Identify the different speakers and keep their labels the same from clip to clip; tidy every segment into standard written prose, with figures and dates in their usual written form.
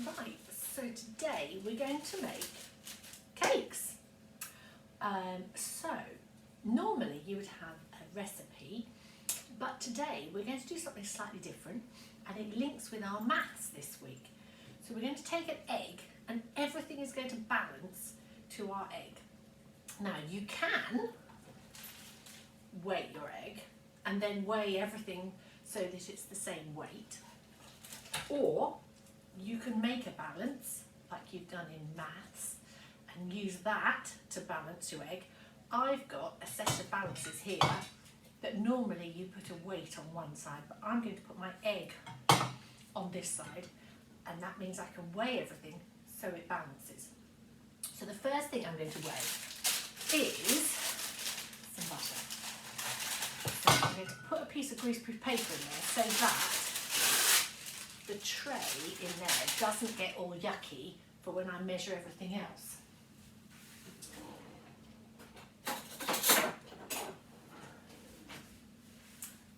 Speaker 1: Right, so today we're going to make cakes. So normally you would have a recipe, but today we're going to do something slightly different, and it links with our maths this week. So we're going to take an egg and everything is going to balance to our egg. Now you can weigh your egg and then weigh everything so that it's the same weight, or you can make a balance like you've done in maths and use that to balance your egg. I've got a set of balances here that normally you put a weight on one side, but I'm going to put my egg on this side, and that means I can weigh everything so it balances. So the first thing I'm going to weigh is some butter. So I'm going to put a piece of greaseproof paper in there so that the tray in there doesn't get all yucky for when I measure everything else.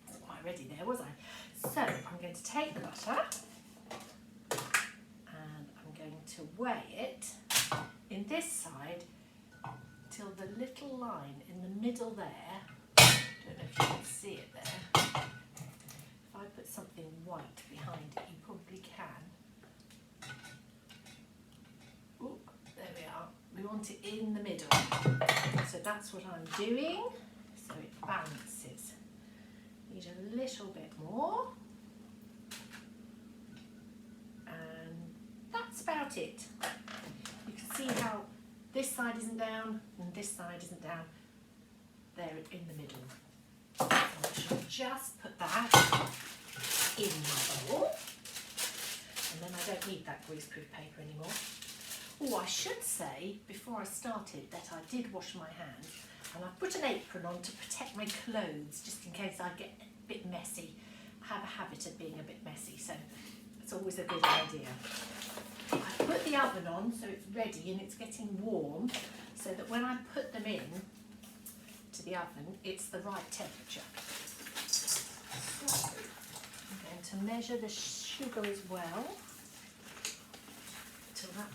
Speaker 1: Wasn't quite ready there, was I? So I'm going to take the butter and I'm going to weigh it in this side till the little line in the middle there, don't know if you can see it there. If I put something white behind it, you probably can. Ooh, there we are. We want it in the middle. So that's what I'm doing, so it balances. Need a little bit more. And that's about it. You can see how this side isn't down and this side isn't down. They're in the middle. So I shall just put that in my bowl, and then I don't need that greaseproof paper anymore. Oh, I should say before I started that I did wash my hands, and I put an apron on to protect my clothes just in case I get a bit messy. I have a habit of being a bit messy, so it's always a good idea. I put the oven on so it's ready and it's getting warm, so that when I put them in to the oven, it's the right temperature. So I'm going to measure the sugar as well. Till that,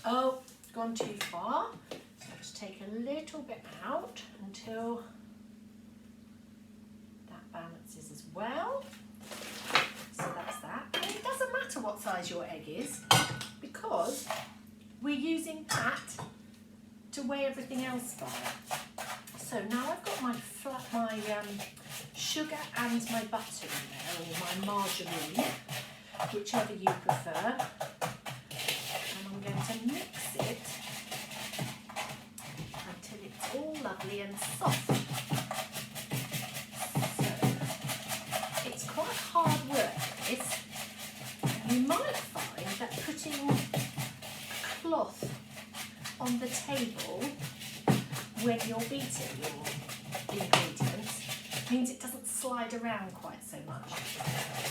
Speaker 1: oh, gone too far. So just take a little bit out until that balances as well. So that's that. And it doesn't matter what size your egg is, because we're using that to weigh everything else by. So now I've got my sugar and my butter in there, or my margarine, whichever you prefer. And I'm going to mix it until it's all lovely and soft. So it's quite hard work, this. You might find that putting a cloth on the table when you're beating your ingredients means it doesn't slide around quite so much.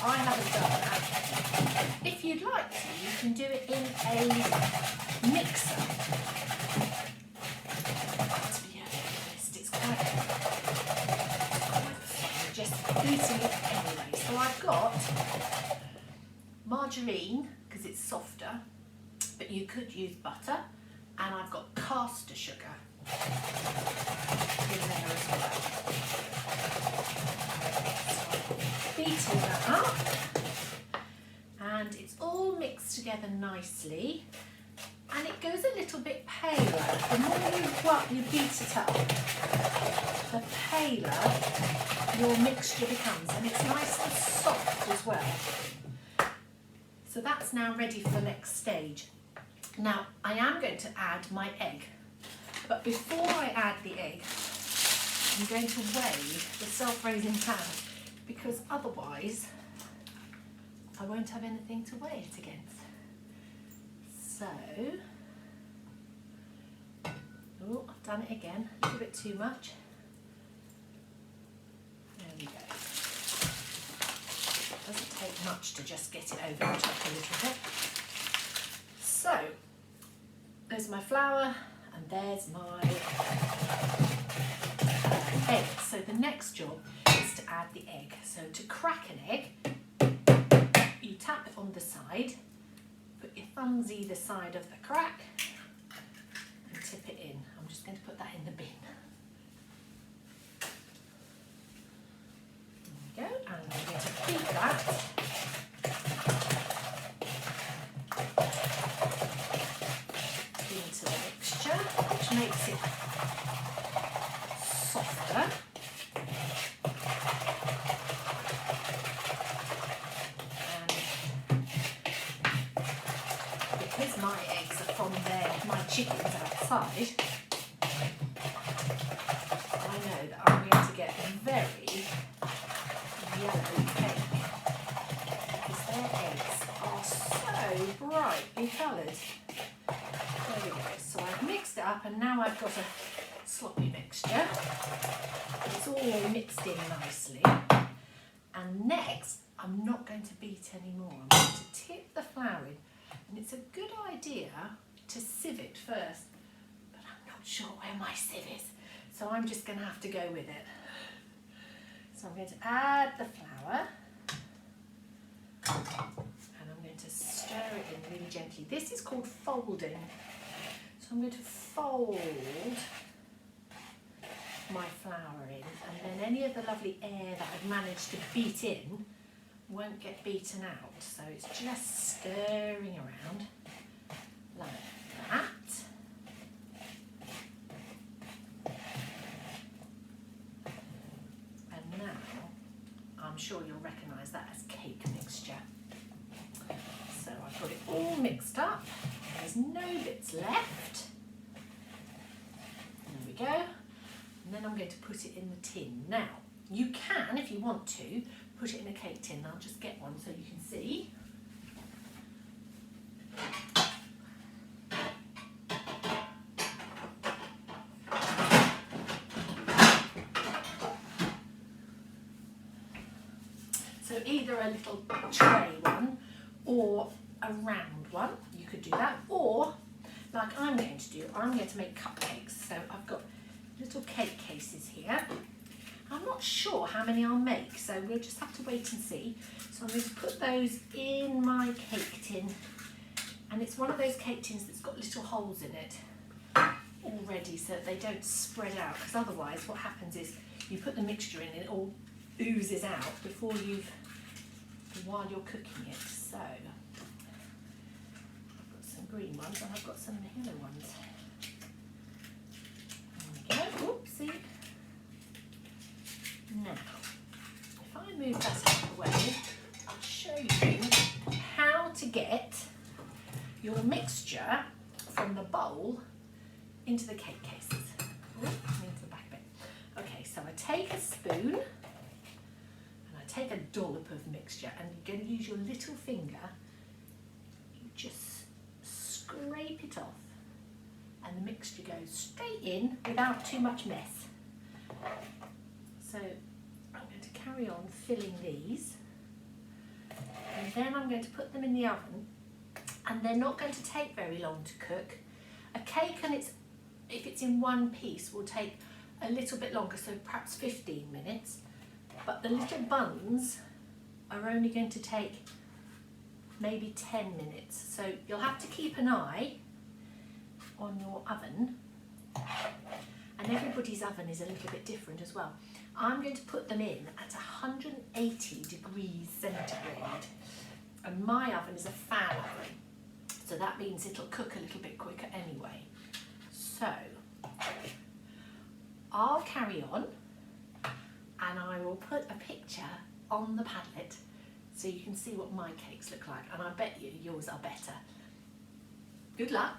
Speaker 1: I haven't done that. If you'd like to, you can do it in a mixer. To be honest, it's quite fun just beating it anyway. So I've got margarine, because it's softer, but you could use butter, and I've got caster sugar in there as well. So beating that up, and it's all mixed together nicely, and it goes a little bit paler. The more you beat it up, the paler your mixture becomes, and it's nice and soft as well. So that's now ready for the next stage. Now I am going to add my egg. But before I add the egg, I'm going to weigh the self-raising pan, because otherwise I won't have anything to weigh it against. So, oh, I've done it again, a little bit too much. There we go. Doesn't take much to just get it over the top a little bit. So, there's my flour. And there's my egg. So the next job is to add the egg. So to crack an egg, you tap it on the side thumbs either side of the crack and tip it in. I'm just going to put that in the bin. There we go, and I'm going to feed that into the mixture, which makes it softer. My eggs are from my chickens outside, I know that I'm going to get a very yellow cake because their eggs are so brightly coloured. There we go. So I've mixed it up and now I've got a sloppy mixture. It's all mixed in nicely. And next, I'm not going to beat anymore. I'm going to tip the flour in. And it's a good idea to sieve it first, but I'm not sure where my sieve is, so I'm just going to have to go with it. So I'm going to add the flour, and I'm going to stir it in really gently. This is called folding. So I'm going to fold my flour in, and then any of the lovely air that I've managed to beat in won't get beaten out, so it's just stirring around like that. And now I'm sure you'll recognise that as cake mixture. So I've got it all mixed up, there's no bits left. There we go. And then I'm going to put it in the tin. Now, you can, if you want to, put it in a cake tin. I'll just get one so you can see. So either a little tray one or a round one, you could do that. Or, like I'm going to do, I'm going to make cupcakes. So I've got little cake cases here. I'm not sure how many I'll make, so we'll just have to wait and see. So I'm going to put those in my cake tin, and it's one of those cake tins that's got little holes in it already so that they don't spread out, because otherwise what happens is you put the mixture in and it all oozes out while you're cooking it. So I've got some green ones and I've got some yellow ones. There we go. Oopsie. Now, if I move that out of the way, I'll show you how to get your mixture from the bowl into the cake cases. Into the back bit. Okay, so I take a spoon and I take a dollop of mixture, and you're going to use your little finger. You just scrape it off, and the mixture goes straight in without too much mess. So I'm going to carry on filling these, and then I'm going to put them in the oven, and they're not going to take very long to cook. A cake, and if it's in one piece, will take a little bit longer, so perhaps 15 minutes, but the little buns are only going to take maybe 10 minutes. So you'll have to keep an eye on your oven, and everybody's oven is a little bit different as well. I'm going to put them in at 180 degrees centigrade, and my oven is a fan oven, so that means it'll cook a little bit quicker anyway. So I'll carry on, and I will put a picture on the Padlet so you can see what my cakes look like, and I bet you yours are better. Good luck.